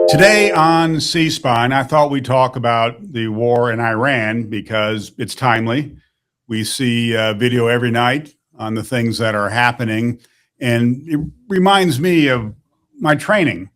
Today on C-Spine, I thought we'd talk about the war in Iran because it's timely. We see video every night on the things that are happening, and it reminds me of my training.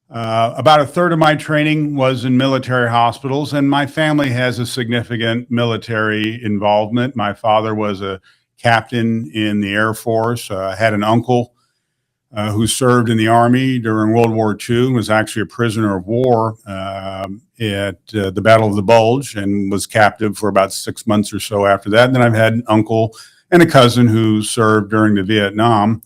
About a third of my training was in military hospitals, and my family has a significant military involvement. My father was a captain in the Air Force. I had an uncle who served in the Army during World War II, was actually a prisoner of war at the Battle of the Bulge, and was captive for about 6 months or so after that. And then I've had an uncle and a cousin who served during the Vietnam.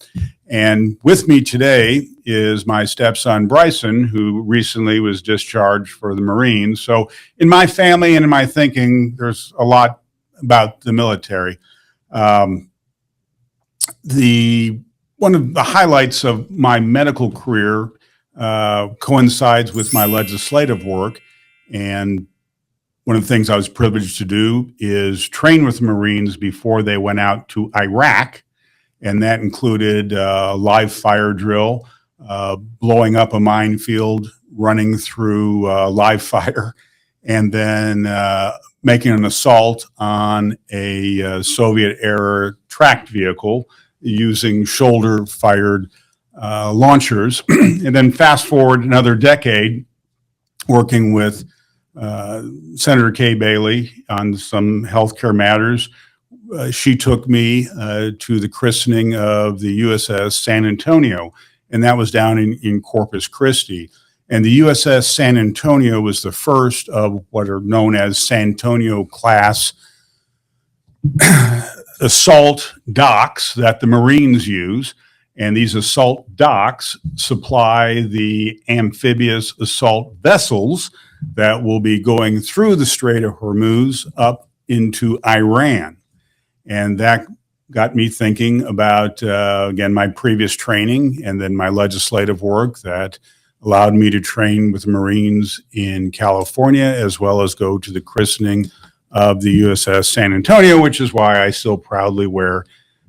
And with me today is my stepson, Bryson, who recently was discharged for the Marines. So in my family and in my thinking, there's a lot about the military. One of the highlights of my medical career coincides with my legislative work. And one of the things I was privileged to do is train with Marines before they went out to Iraq. And that included live fire drill, blowing up a minefield, running through live fire, and then making an assault on a Soviet-era tracked vehicle using shoulder-fired launchers. And then fast forward another decade, working with Senator Kay Bailey on some healthcare matters. She took me to the christening of the USS San Antonio, and that was down in Corpus Christi. And the USS San Antonio was the first of what are known as San Antonio class assault docks that the Marines use. And these assault docks supply the amphibious assault vessels that will be going through the Strait of Hormuz up into Iran. And that got me thinking about, again, my previous training and then my legislative work that allowed me to train with Marines in California, as well as go to the christening of the USS San Antonio, which is why I still proudly wear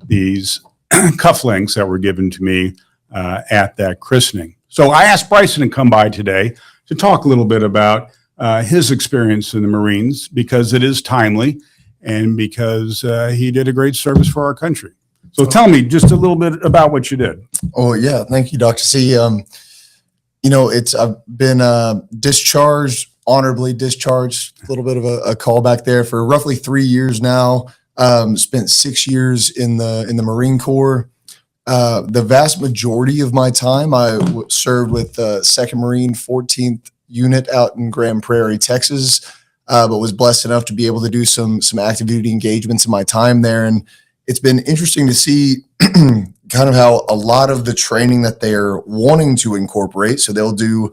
these cufflinks that were given to me at that christening. So I asked Bryson to come by today to talk a little bit about his experience in the Marines, because it is timely and because he did a great service for our country. So tell me just a little bit about what you did. Oh, yeah. Thank you, Dr. C. I've been discharged, honorably discharged, a little bit of a callback there, for roughly 3 years now. Spent 6 years in the Marine Corps. The vast majority of my time, I served with 2nd Marine 14th Unit out in Grand Prairie, Texas, but was blessed enough to be able to do some active duty engagements in my time there. And it's been interesting to see kind of how a lot of the training that they're wanting to incorporate. So they'll do,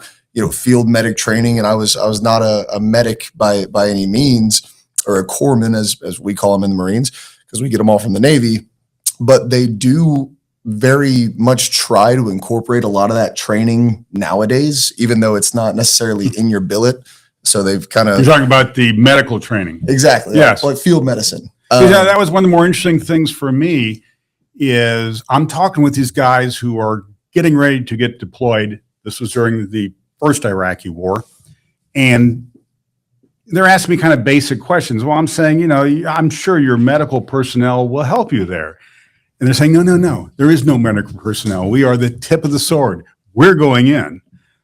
field medic training. And I was not a medic by any means, or a corpsman as we call them in the Marines, because we get them all from the Navy. But they do very much try to incorporate a lot of that training nowadays, even though it's not necessarily in your billet. So they've kind of— You're talking about the medical training. Exactly. Yes. Like field medicine. Yeah, that was one of the more interesting things for me. Is I'm talking with these guys who are getting ready to get deployed. This was during the first Iraqi war. And they're asking me kind of basic questions. Well, I'm saying, I'm sure your medical personnel will help you there. And they're saying, no, there is no medical personnel. We are the tip of the sword. We're going in.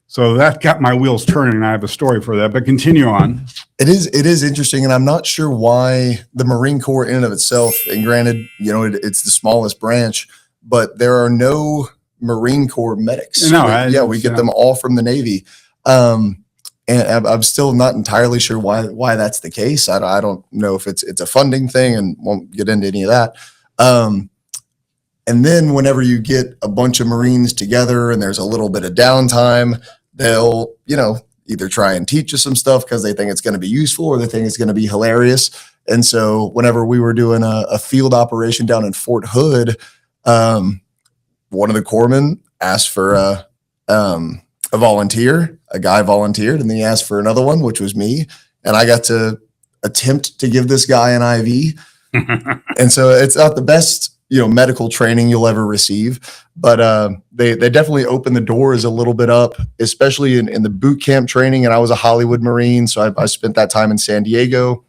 So that got my wheels turning, and I have a story for that, but continue on. It is interesting, and I'm not sure why the Marine Corps in and of itself, and granted, it's the smallest branch, but there are no Marine Corps medics. No, we get them all from the Navy. And I'm still not entirely sure why that's the case. I don't know if it's a funding thing, and won't get into any of that. And then whenever you get a bunch of Marines together and there's a little bit of downtime, they'll, either try and teach you some stuff because they think it's going to be useful, or they think it's going to be hilarious. And so whenever we were doing a field operation down in Fort Hood, one of the corpsmen asked for a volunteer. A guy volunteered, and then he asked for another one, which was me. And I got to attempt to give this guy an IV. And so it's not the best, medical training you'll ever receive. But they definitely opened the doors a little bit up, especially in the boot camp training. And I was a Hollywood Marine, so I spent that time in San Diego.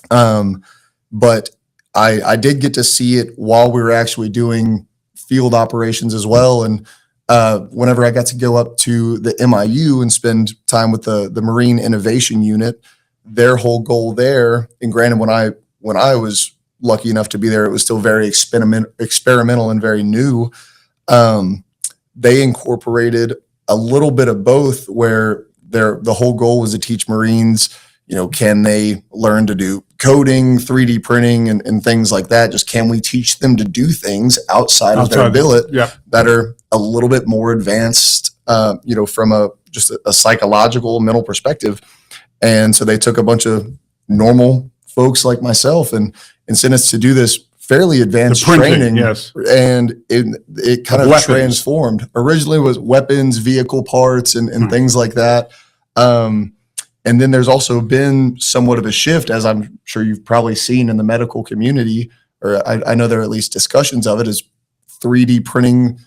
But I did get to see it while we were actually doing field operations as well. And whenever I got to go up to the MIU and spend time with the Marine Innovation Unit, their whole goal there, and granted, when I was lucky enough to be there, it was still very experimental and very new. They incorporated a little bit of both, where the whole goal was to teach Marines, can they learn to do coding, 3D printing, and things like that? Just can we teach them to do things outside of their billet that are a little bit more advanced, from just a psychological, mental perspective. And so they took a bunch of normal folks like myself and sent us to do this fairly advanced training. Yes. And it kind of transformed. Originally was weapons, vehicle parts, and things like that. And then there's also been somewhat of a shift, as I'm sure you've probably seen in the medical community, or I know there are at least discussions of it, is 3D printing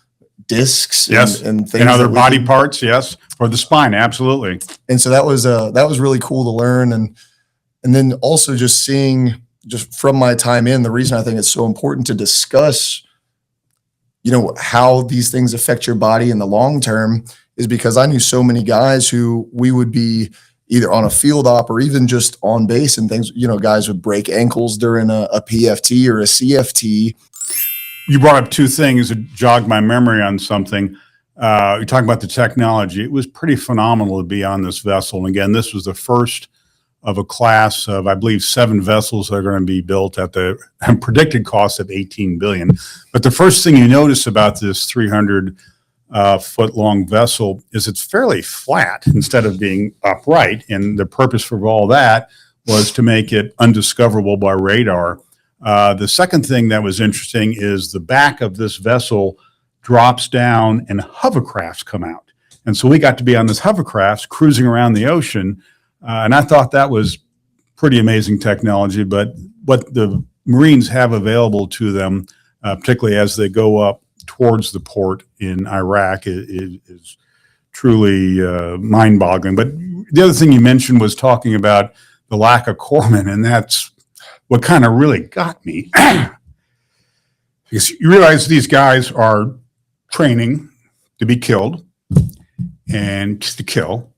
discs and things. And other body parts, yes, or the spine, absolutely. And so that was really cool to learn. And then also just seeing, just from my time the reason I think it's so important to discuss, how these things affect your body in the long term is because I knew so many guys who we would be either on a field op or even just on base and things, guys would break ankles during a PFT or a CFT. You brought up two things that jogged my memory on something. You're talking about the technology. It was pretty phenomenal to be on this vessel. And again, this was the first of a class of, I believe, 7 vessels that are going to be built at the predicted cost of $18 billion. But the first thing you notice about this 300 foot long vessel is it's fairly flat instead of being upright. And the purpose for all that was to make it undiscoverable by radar. The second thing that was interesting is the back of this vessel drops down and hovercrafts come out. And so we got to be on this hovercraft cruising around the ocean. And I thought that was pretty amazing technology. But what the Marines have available to them, particularly as they go up towards the port in Iraq, is truly mind-boggling. But the other thing you mentioned was talking about the lack of corpsmen, and that's what kind of really got me. Because you realize these guys are training to be killed and to kill.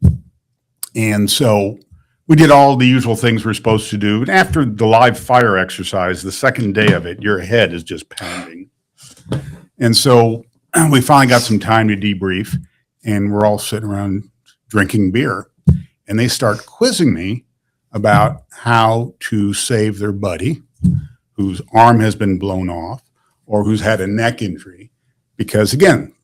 And so we did all the usual things we're supposed to do. And after the live fire exercise, the second day of it, your head is just pounding. And so we finally got some time to debrief, and we're all sitting around drinking beer. And they start quizzing me about how to save their buddy whose arm has been blown off or who's had a neck injury. Because again,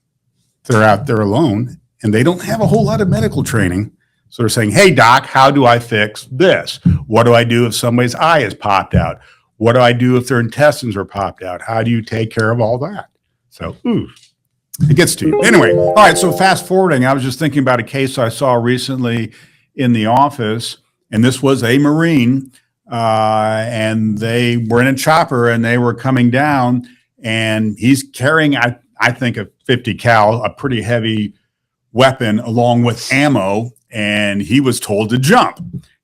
they're out there alone and they don't have a whole lot of medical training. So they're saying, hey, doc, how do I fix this? What do I do if somebody's eye is popped out? What do I do if their intestines are popped out? How do you take care of all that? So, it gets to you. Anyway, all right, so fast forwarding, I was just thinking about a case I saw recently in the office, and this was a Marine, and they were in a chopper, and they were coming down, and he's carrying, I think, a 50 cal, a pretty heavy weapon, along with ammo, and he was told to jump.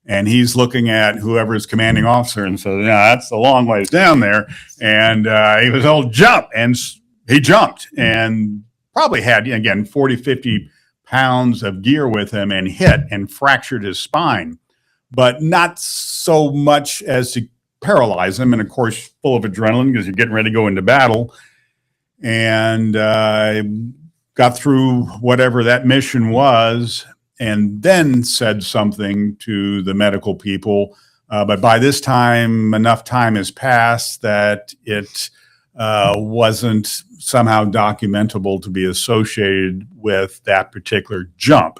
And he's looking at whoever is commanding officer and says, yeah, that's a long ways down there. And he was told, jump. And he jumped and probably had, again, 40, 50 pounds of gear with him and hit and fractured his spine, but not so much as to paralyze him. And of course, full of adrenaline because you're getting ready to go into battle. And got through whatever that mission was, and then said something to the medical people. But by this time, enough time has passed that it wasn't somehow documentable to be associated with that particular jump.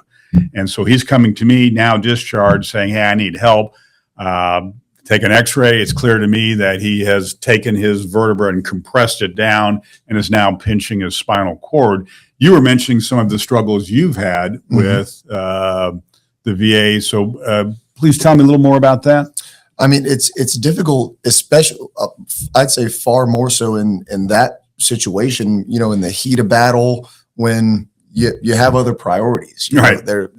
And so he's coming to me now discharged saying, hey, I need help. Take an x-ray. It's clear to me that he has taken his vertebra and compressed it down and is now pinching his spinal cord. You were mentioning some of the struggles you've had with the VA. So please tell me a little more about that. I mean, it's difficult, especially I'd say far more so in that situation. You know, in the heat of battle when you have other priorities. You know, Right. they're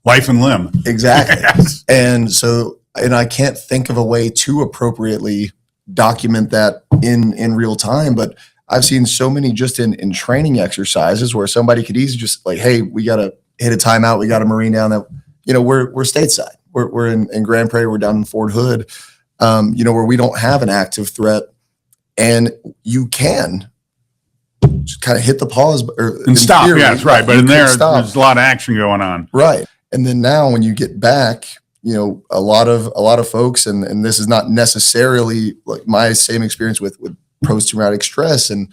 Life and limb. exactly. Yes. And so, and I can't think of a way to appropriately document that in real time, but I've seen so many just in training exercises where somebody could easily just like, hey, we got to hit a timeout. We got a Marine down that, you know, we're stateside. We're in Grand Prairie. We're down in Fort Hood, you know, where we don't have an active threat, and you can just kind of hit the pause or And stop. theory, Yes, right. But you in could there, stop. there's a lot of action going on. Right. And then now when you get back, you know, a lot of folks, and this is not necessarily like my same experience with post-traumatic stress and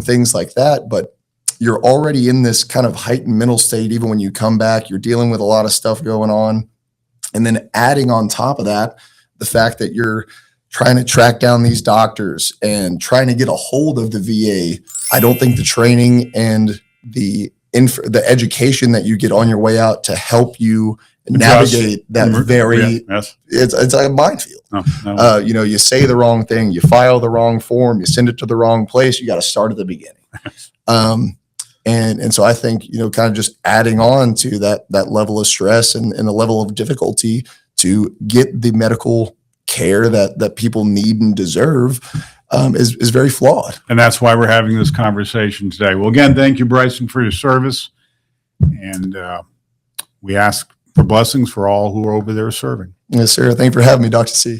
things like that, but you're already in this kind of heightened mental state. Even when you come back, you're dealing with a lot of stuff going on. And then adding on top of that, the fact that you're trying to track down these doctors and trying to get a hold of the VA. I don't think the training and the education that you get on your way out to help you navigate that very, yes. it's like a minefield. No. You know, you say the wrong thing, you file the wrong form, you send it to the wrong place. You got to start at the beginning. And so I think, you know, kind of just adding on to that level of stress and the level of difficulty to get the medical care that people need and deserve is very flawed. And that's why we're having this conversation today. Well, again, thank you, Bryson, for your service. And we ask for blessings for all who are over there serving. Yes, sir. Thank you for having me, Dr. C.